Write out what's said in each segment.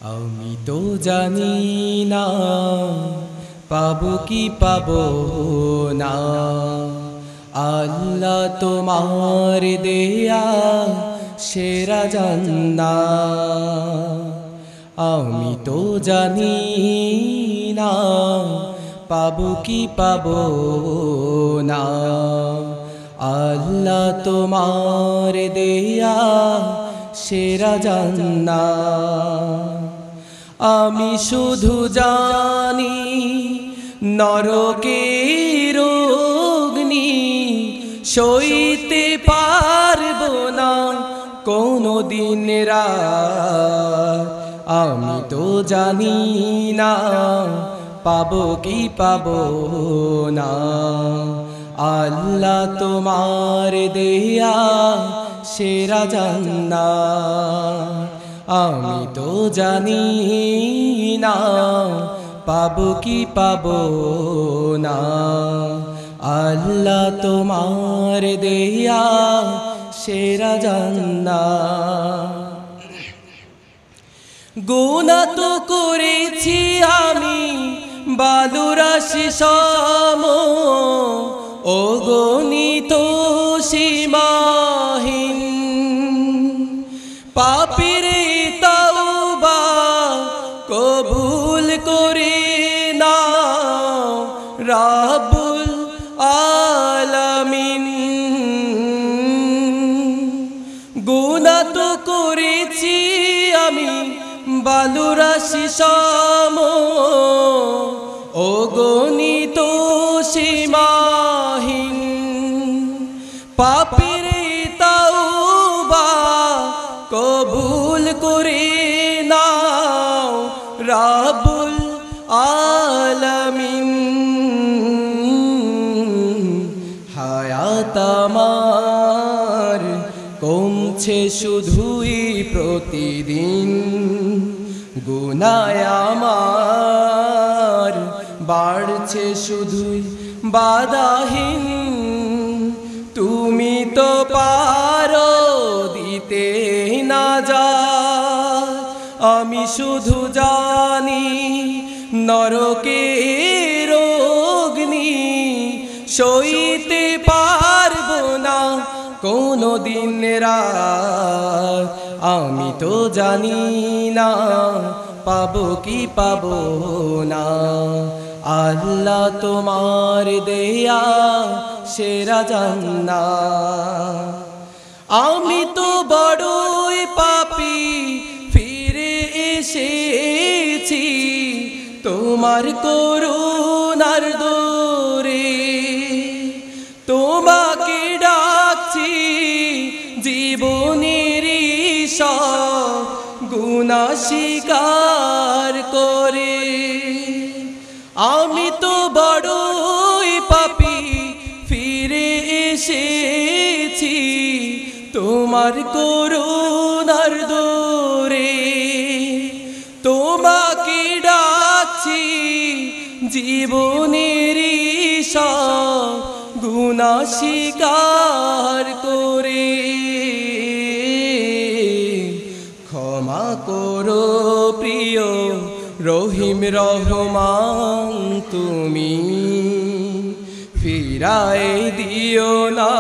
আমি তো জানি না পাবো কি পাবো না, আল্লাহ তোমার দেয়া সেরা জান্নাত। আমি তো জানি না পাবো কি পাবো না, আল্লাহ তোমার দেয়া সেরা জান্নাত। আমি শুধু জানি নরকের অগ্নি সইতে পারবো না কোনদিন রাত। আমি তো জানি না পাবো কি পাবো না, আল্লাহ তোমার দেয়া সেরা জান্নাত। আমি তো জানি না পাবো কি পাবো না, আল্লাহ তোমার দেয়া সেরা জান্নাত। গুনাহ তো করেছি আমি বালুরাশি সম, অগণিত সীমাহীন। পাপীর তওবা কবুল করে নাও রাব্বুল আলামিন। গুনাহ তো করেছি আমি বালুরাশি সম, অগণিত সীমাহীন। পাপীর তওবা কবুল করে নাও রাব্বুল আলামিন। হায়াত আমার কমছে শুধুই প্রতিদিন, গুনাহ আমার বাড়ছে শুধুই বাধাহীন। তুমি তো পারো দিতে না যা, আমি শুধু জানি নরকের অগ্নি সইতে পারবো না কোনদিন রাত। আমি তো জানি না পাবো কি পাবো না, আল্লাহ তোমার দেয়া সেরা জান্নাত। আমি তো বড়ই পাপী ফিরে এসেছি তোমার করুণার দোরে। তোমাকে ডাকছি জীবনের সব গুনাহ স্বীকার করে। আমি তো বড়ই পাপী ফিরে এসেছি তোমার করুণার দোরে। তোমাকে ডাকছি জীবনের সব গুনাহ স্বীকার করে। ক্ষমা করো প্রিয় রহিম রহমান তুমি, ফিরায় দিও না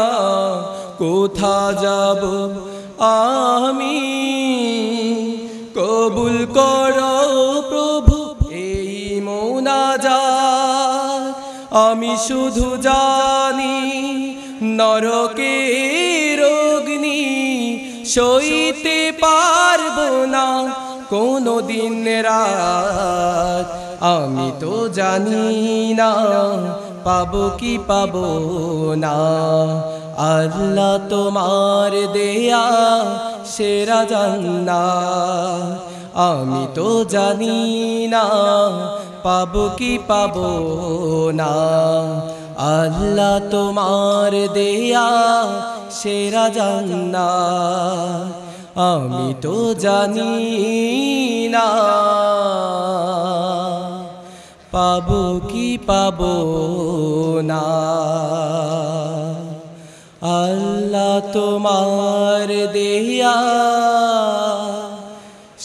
কোথা যাব আমি। কবুল করো প্রভু এই মোনাজাত। আমি শুধু জানি নরকের অগ্নি সইতে পারবো না কোনদিন রাত। আমি তো জানি না পাবো কি পাবো না, আল্লাহ তোমার দেয়া সেরা জান্নাত। আমি তো জানি না পাবো কি পাবো না, আল্লাহ তোমার দেয়া সেরা জান্নাত। আমি তো জানি না পাবো কি পাবো না, আল্লাহ তোমার দেয়া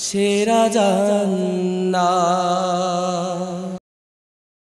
সে সেরা জান্নাত।